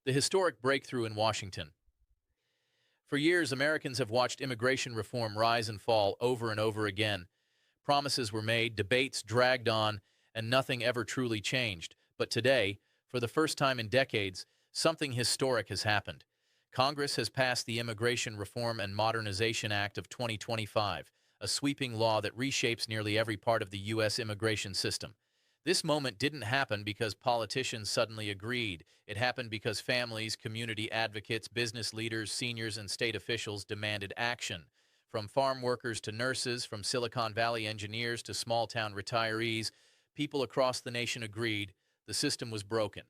The historic breakthrough in Washington. For years, Americans have watched immigration reform rise and fall over and over again. Promises were made, debates dragged on, and nothing ever truly changed. But today, for the first time in decades, something historic has happened. Congress has passed the Immigration Reform and Modernization Act of 2025, a sweeping law that reshapes nearly every part of the U.S. immigration system. This moment didn't happen because politicians suddenly agreed. It happened because families, community advocates, business leaders, seniors, and state officials demanded action. From farm workers to nurses, from Silicon Valley engineers to small-town retirees, people across the nation agreed the system was broken.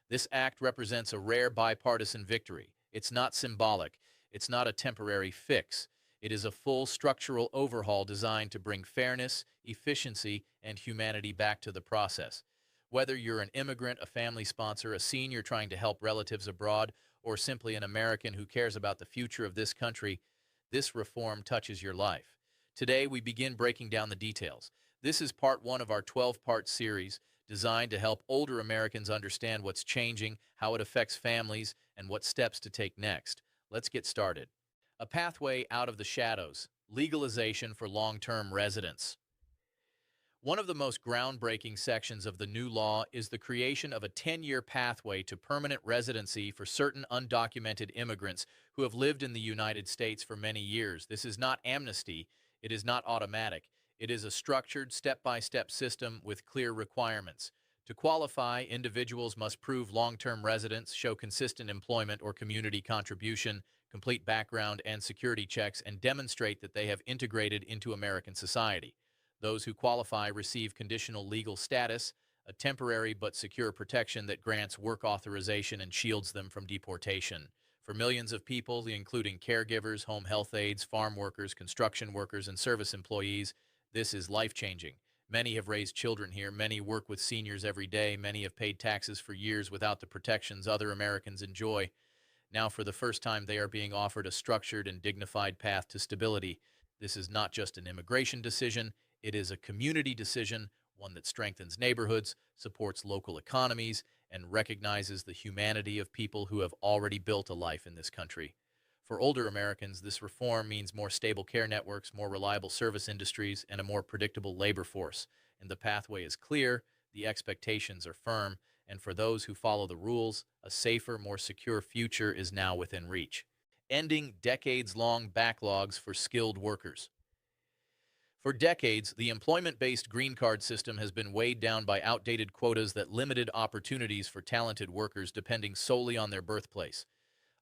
This act represents a rare bipartisan victory. It's not symbolic. It's not a temporary fix. It is a full structural overhaul designed to bring fairness, efficiency, and humanity back to the process. Whether you're an immigrant, a family sponsor, a senior trying to help relatives abroad, or simply an American who cares about the future of this country, this reform touches your life. Today, we begin breaking down the details. This is part one of our 12-part series designed to help older Americans understand what's changing, how it affects families, and what steps to take next. Let's get started. A pathway out of the shadows. Legalization for long-term residents. One of the most groundbreaking sections of the new law is the creation of a 10-year pathway to permanent residency for certain undocumented immigrants who have lived in the United States for many years. This is not amnesty. It is not automatic. It is a structured, step-by-step system with clear requirements. To qualify, individuals must prove long-term residence, show consistent employment or community contribution, complete background and security checks, and demonstrate that they have integrated into American society. Those who qualify receive conditional legal status, a temporary but secure protection that grants work authorization and shields them from deportation. For millions of people, including caregivers, home health aides, farm workers, construction workers, and service employees, this is life-changing. Many have raised children here, many work with seniors every day, many have paid taxes for years without the protections other Americans enjoy. Now, for the first time, they are being offered a structured and dignified path to stability. This is not just an immigration decision, it is a community decision, one that strengthens neighborhoods, supports local economies, and recognizes the humanity of people who have already built a life in this country. For older Americans, this reform means more stable care networks, more reliable service industries, and a more predictable labor force. And the pathway is clear, the expectations are firm, and for those who follow the rules, a safer, more secure future is now within reach. Ending decades-long backlogs for skilled workers. For decades, the employment-based green card system has been weighed down by outdated quotas that limited opportunities for talented workers depending solely on their birthplace.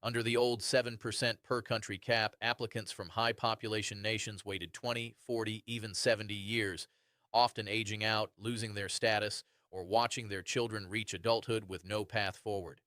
Under the old 7% per country cap, applicants from high-population nations waited 20, 40, even 70 years, often aging out, losing their status, or watching their children reach adulthood with no path forward.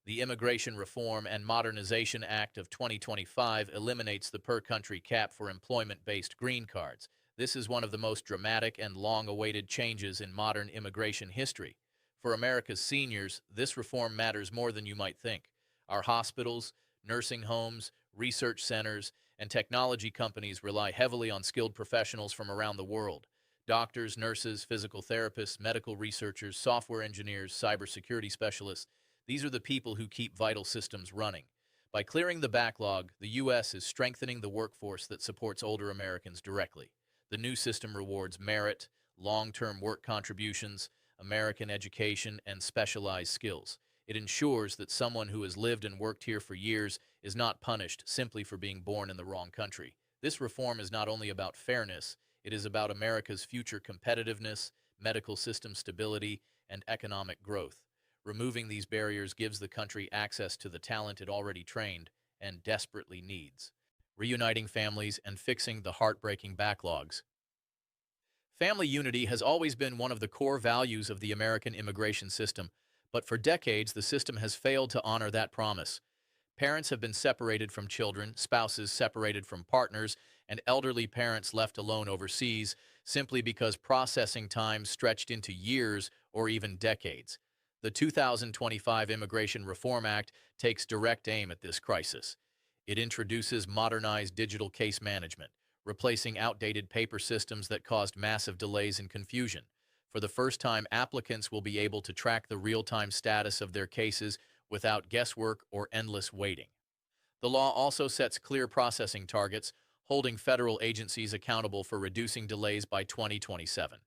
The Immigration Reform and Modernization Act of 2025 eliminates the per-country cap for employment-based green cards. This is one of the most dramatic and long-awaited changes in modern immigration history. For America's seniors, this reform matters more than you might think. Our hospitals, nursing homes, research centers, and technology companies rely heavily on skilled professionals from around the world. Doctors, nurses, physical therapists, medical researchers, software engineers, cybersecurity specialists, these are the people who keep vital systems running. By clearing the backlog, the U.S. is strengthening the workforce that supports older Americans directly. The new system rewards merit, long-term work contributions, American education, and specialized skills. It ensures that someone who has lived and worked here for years is not punished simply for being born in the wrong country. This reform is not only about fairness, it is about America's future competitiveness, medical system stability, and economic growth. Removing these barriers gives the country access to the talent it already trained and desperately needs. Reuniting families and fixing the heartbreaking backlogs. Family unity has always been one of the core values of the American immigration system, but for decades the system has failed to honor that promise. Parents have been separated from children, spouses separated from partners, and elderly parents left alone overseas simply because processing times stretched into years or even decades. The 2025 Immigration Reform Act takes direct aim at this crisis. It introduces modernized digital case management, replacing outdated paper systems that caused massive delays and confusion. For the first time, applicants will be able to track the real-time status of their cases without guesswork or endless waiting. The law also sets clear processing targets, holding federal agencies accountable for reducing delays by 2027.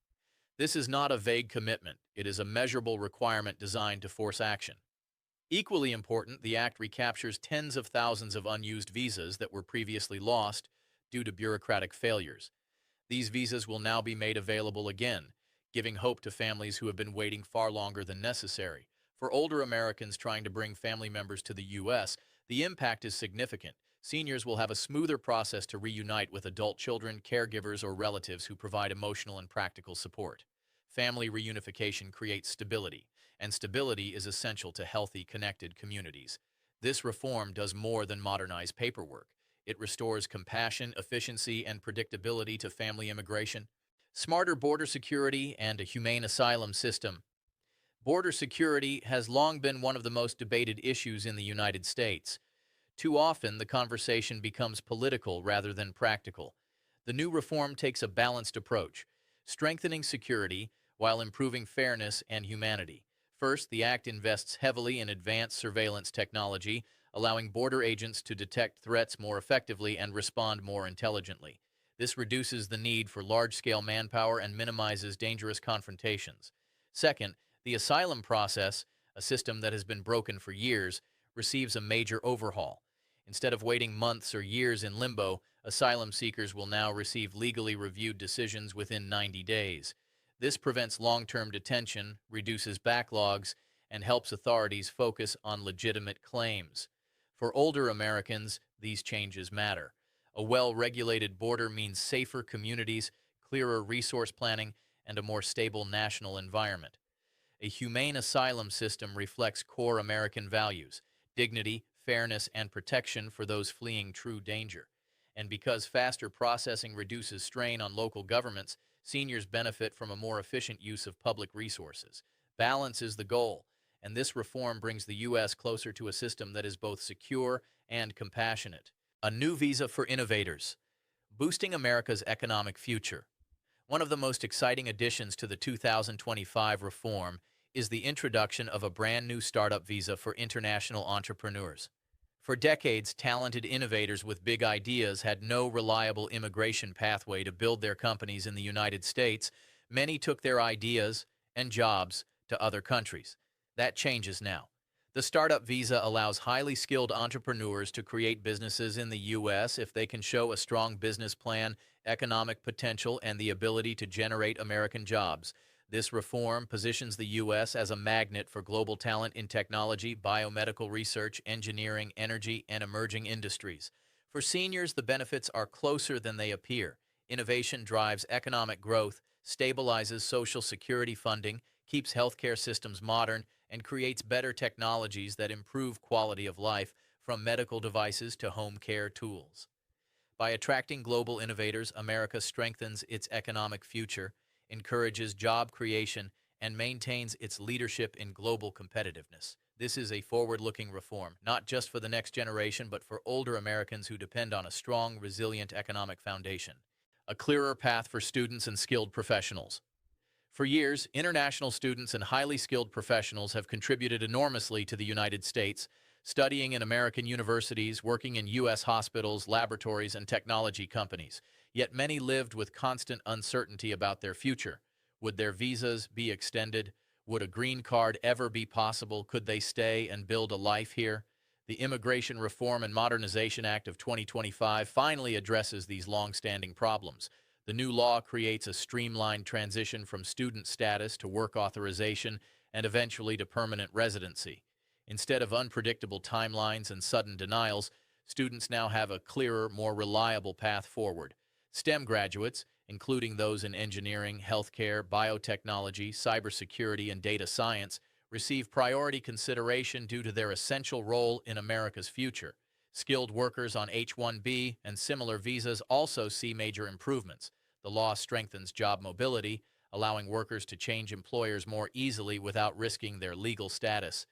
This is not a vague commitment, it is a measurable requirement designed to force action. Equally important, the Act recaptures tens of thousands of unused visas that were previously lost due to bureaucratic failures. These visas will now be made available again, giving hope to families who have been waiting far longer than necessary. For older Americans trying to bring family members to the U.S., the impact is significant. Seniors will have a smoother process to reunite with adult children, caregivers, or relatives who provide emotional and practical support. Family reunification creates stability, and stability is essential to healthy, connected communities. This reform does more than modernize paperwork. It restores compassion, efficiency, and predictability to family immigration. Smarter border security and a humane asylum system. Border security has long been one of the most debated issues in the United States. Too often, the conversation becomes political rather than practical. The new reform takes a balanced approach, strengthening security while improving fairness and humanity. First, the Act invests heavily in advanced surveillance technology, allowing border agents to detect threats more effectively and respond more intelligently. This reduces the need for large-scale manpower and minimizes dangerous confrontations. Second, the asylum process, a system that has been broken for years, receives a major overhaul. Instead of waiting months or years in limbo, asylum seekers will now receive legally reviewed decisions within 90 days. This prevents long-term detention, reduces backlogs, and helps authorities focus on legitimate claims. For older Americans, these changes matter. A well-regulated border means safer communities, clearer resource planning, and a more stable national environment. A humane asylum system reflects core American values: dignity, fairness, and protection for those fleeing true danger. And because faster processing reduces strain on local governments, seniors benefit from a more efficient use of public resources. Balance is the goal, and this reform brings the U.S. closer to a system that is both secure and compassionate. A new visa for innovators, boosting America's economic future. One of the most exciting additions to the 2025 reform is the introduction of a brand new startup visa for international entrepreneurs. For decades, talented innovators with big ideas had no reliable immigration pathway to build their companies in the United States. Many took their ideas and jobs to other countries. That changes now. The startup visa allows highly skilled entrepreneurs to create businesses in the U.S. if they can show a strong business plan, economic potential, and the ability to generate American jobs. This reform positions the U.S. as a magnet for global talent in technology, biomedical research, engineering, energy, and emerging industries. For seniors, the benefits are closer than they appear. Innovation drives economic growth, stabilizes Social Security funding, keeps healthcare systems modern, and creates better technologies that improve quality of life, from medical devices to home care tools. By attracting global innovators, America strengthens its economic future, encourages job creation, and maintains its leadership in global competitiveness. This is a forward-looking reform, not just for the next generation, but for older Americans who depend on a strong, resilient economic foundation. A clearer path for students and skilled professionals. For years, international students and highly skilled professionals have contributed enormously to the United States, studying in American universities, working in U.S. hospitals, laboratories, and technology companies. Yet many lived with constant uncertainty about their future. Would their visas be extended? Would a green card ever be possible? Could they stay and build a life here? The Immigration Reform and Modernization Act of 2025 finally addresses these long-standing problems. The new law creates a streamlined transition from student status to work authorization and eventually to permanent residency. Instead of unpredictable timelines and sudden denials, students now have a clearer, more reliable path forward. STEM graduates, including those in engineering, healthcare, biotechnology, cybersecurity, and data science, receive priority consideration due to their essential role in America's future. Skilled workers on H-1B and similar visas also see major improvements. The law strengthens job mobility, allowing workers to change employers more easily without risking their legal status.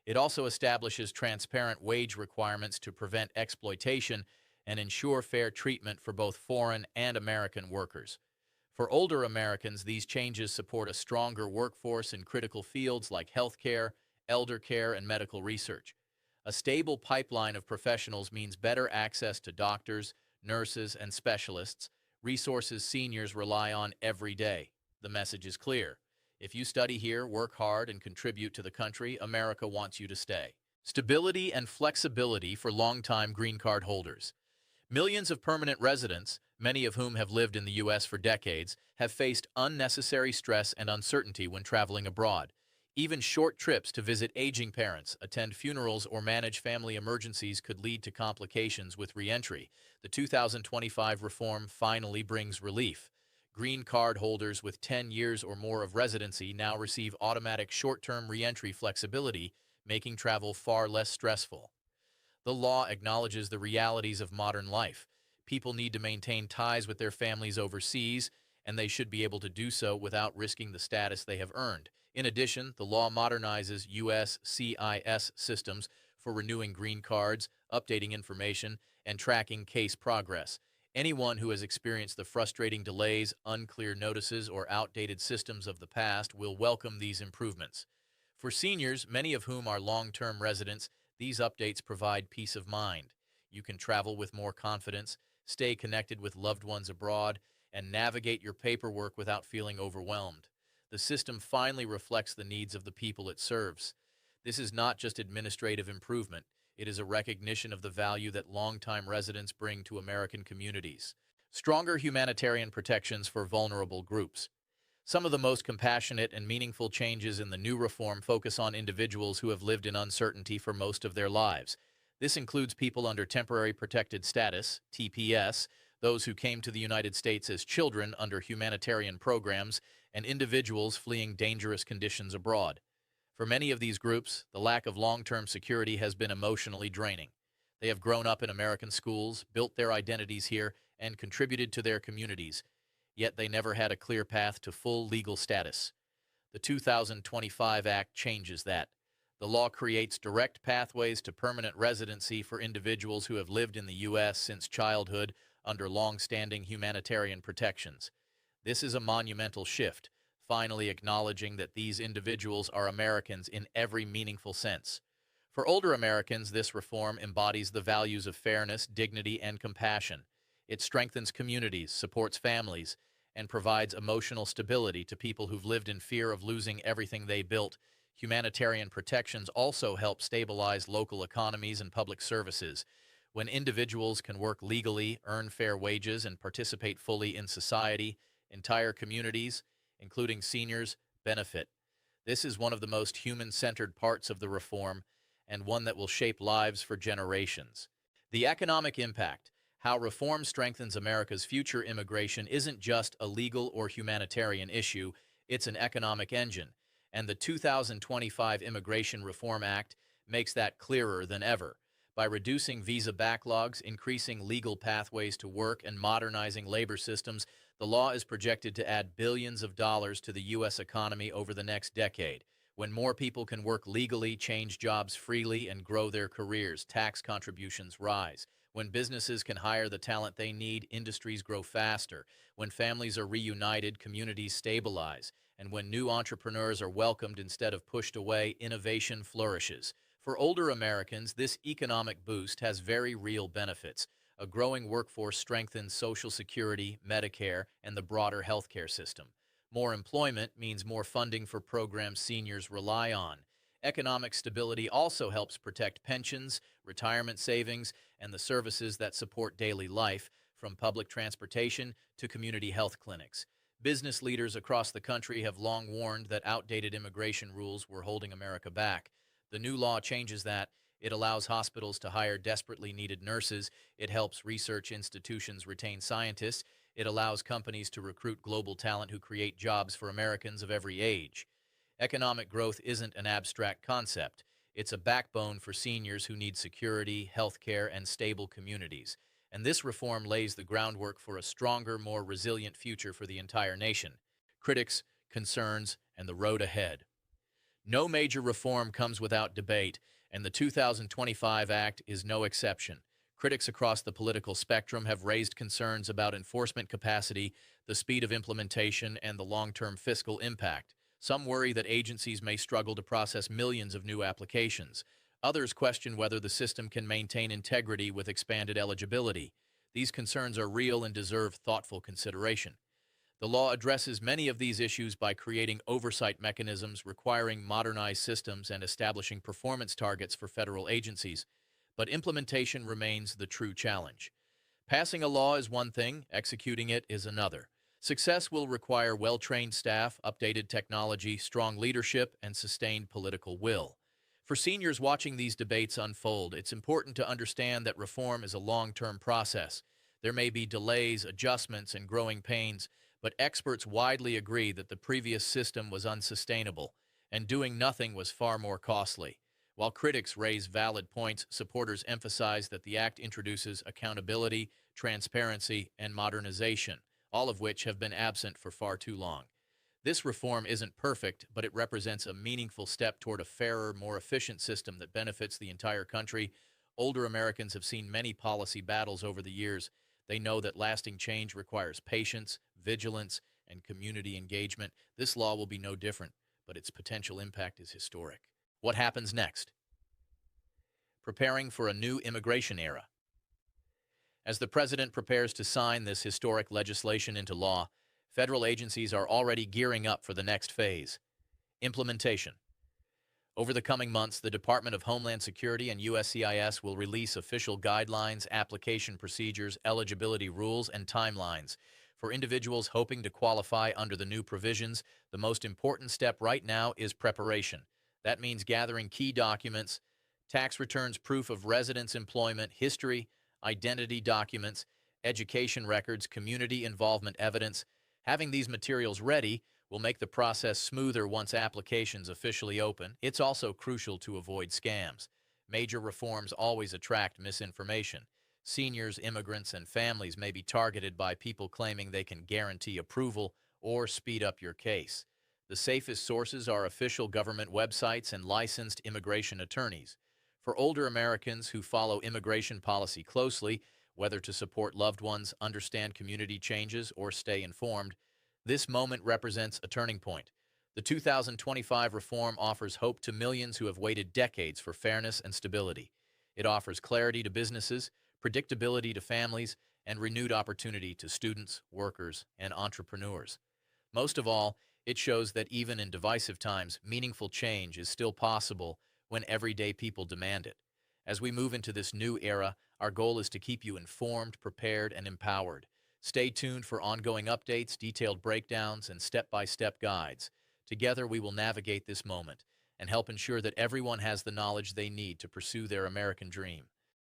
It also establishes transparent wage requirements to prevent exploitation and ensure fair treatment for both foreign and American workers. For older Americans, these changes support a stronger workforce in critical fields like healthcare, elder care, and medical research. A stable pipeline of professionals means better access to doctors, nurses, and specialists, resources seniors rely on every day. The message is clear. If you study here, work hard, and contribute to the country, America wants you to stay. Stability and flexibility for long-time green card holders. Millions of permanent residents, many of whom have lived in the U.S. for decades, have faced unnecessary stress and uncertainty when traveling abroad. Even short trips to visit aging parents, attend funerals, or manage family emergencies could lead to complications with reentry. The 2025 reform finally brings relief. Green card holders with 10 years or more of residency now receive automatic short-term reentry flexibility, making travel far less stressful. The law acknowledges the realities of modern life. People need to maintain ties with their families overseas, and they should be able to do so without risking the status they have earned. In addition, the law modernizes USCIS systems for renewing green cards, updating information, and tracking case progress. Anyone who has experienced the frustrating delays, unclear notices, or outdated systems of the past will welcome these improvements. For seniors, many of whom are long-term residents, these updates provide peace of mind. You can travel with more confidence, stay connected with loved ones abroad, and navigate your paperwork without feeling overwhelmed. The system finally reflects the needs of the people it serves. This is not just administrative improvement. It is a recognition of the value that longtime residents bring to American communities. Stronger humanitarian protections for vulnerable groups. Some of the most compassionate and meaningful changes in the new reform focus on individuals who have lived in uncertainty for most of their lives. This includes people under temporary protected status, TPS, those who came to the United States as children under humanitarian programs, and individuals fleeing dangerous conditions abroad. For many of these groups, the lack of long-term security has been emotionally draining. They have grown up in American schools, built their identities here, and contributed to their communities, yet they never had a clear path to full legal status. The 2025 Act changes that. The law creates direct pathways to permanent residency for individuals who have lived in the U.S. since childhood under long-standing humanitarian protections. This is a monumental shift, finally acknowledging that these individuals are Americans in every meaningful sense. For older Americans, this reform embodies the values of fairness, dignity, and compassion. It strengthens communities, supports families, and provides emotional stability to people who've lived in fear of losing everything they built. Humanitarian protections also help stabilize local economies and public services. When individuals can work legally, earn fair wages, and participate fully in society, entire communities, including seniors, benefit. This is one of the most human-centered parts of the reform, and one that will shape lives for generations. The economic impact. How reform strengthens America's future immigration isn't just a legal or humanitarian issue, it's an economic engine, and the 2025 Immigration Reform Act makes that clearer than ever. By reducing visa backlogs, increasing legal pathways to work, and modernizing labor systems, the law is projected to add billions of dollars to the U.S. economy over the next decade. When more people can work legally, change jobs freely, and grow their careers, tax contributions rise. When businesses can hire the talent they need, industries grow faster. When families are reunited, communities stabilize. And when new entrepreneurs are welcomed instead of pushed away, innovation flourishes. For older Americans, this economic boost has very real benefits. A growing workforce strengthens Social Security, Medicare, and the broader healthcare system. More employment means more funding for programs seniors rely on. Economic stability also helps protect pensions, retirement savings, and the services that support daily life, from public transportation to community health clinics. Business leaders across the country have long warned that outdated immigration rules were holding America back. The new law changes that. It allows hospitals to hire desperately needed nurses. It helps research institutions retain scientists. It allows companies to recruit global talent who create jobs for Americans of every age. Economic growth isn't an abstract concept. It's a backbone for seniors who need security, health care, and stable communities. And this reform lays the groundwork for a stronger, more resilient future for the entire nation. Critics, concerns, and the road ahead. No major reform comes without debate, and the 2025 Act is no exception. Critics across the political spectrum have raised concerns about enforcement capacity, the speed of implementation, and the long-term fiscal impact. Some worry that agencies may struggle to process millions of new applications. Others question whether the system can maintain integrity with expanded eligibility. These concerns are real and deserve thoughtful consideration. The law addresses many of these issues by creating oversight mechanisms, requiring modernized systems, and establishing performance targets for federal agencies. But implementation remains the true challenge. Passing a law is one thing, executing it is another. Success will require well-trained staff, updated technology, strong leadership, and sustained political will. For seniors watching these debates unfold, it's important to understand that reform is a long-term process. There may be delays, adjustments, and growing pains, but experts widely agree that the previous system was unsustainable, and doing nothing was far more costly. While critics raise valid points, supporters emphasize that the act introduces accountability, transparency, and modernization, all of which have been absent for far too long. This reform isn't perfect, but it represents a meaningful step toward a fairer, more efficient system that benefits the entire country. Older Americans have seen many policy battles over the years. They know that lasting change requires patience, vigilance, and community engagement. This law will be no different, but its potential impact is historic. What happens next? Preparing for a new immigration era. As the president prepares to sign this historic legislation into law, federal agencies are already gearing up for the next phase: implementation. Over the coming months, the Department of Homeland Security and USCIS will release official guidelines, application procedures, eligibility rules, and timelines. For individuals hoping to qualify under the new provisions, the most important step right now is preparation. That means gathering key documents, tax returns, proof of residence, employment, history, identity documents, education records, community involvement evidence. Having these materials ready will make the process smoother once applications officially open. It's also crucial to avoid scams. Major reforms always attract misinformation. Seniors, immigrants, and families may be targeted by people claiming they can guarantee approval or speed up your case. The safest sources are official government websites and licensed immigration attorneys. For older Americans who follow immigration policy closely, whether to support loved ones, understand community changes, or stay informed, this moment represents a turning point. The 2025 reform offers hope to millions who have waited decades for fairness and stability. It offers clarity to businesses, predictability to families, and renewed opportunity to students, workers, and entrepreneurs. Most of all, it shows that even in divisive times, meaningful change is still possible when everyday people demand it. As we move into this new era, our goal is to keep you informed, prepared, and empowered. Stay tuned for ongoing updates, detailed breakdowns, and step-by-step guides. Together, we will navigate this moment and help ensure that everyone has the knowledge they need to pursue their American dream.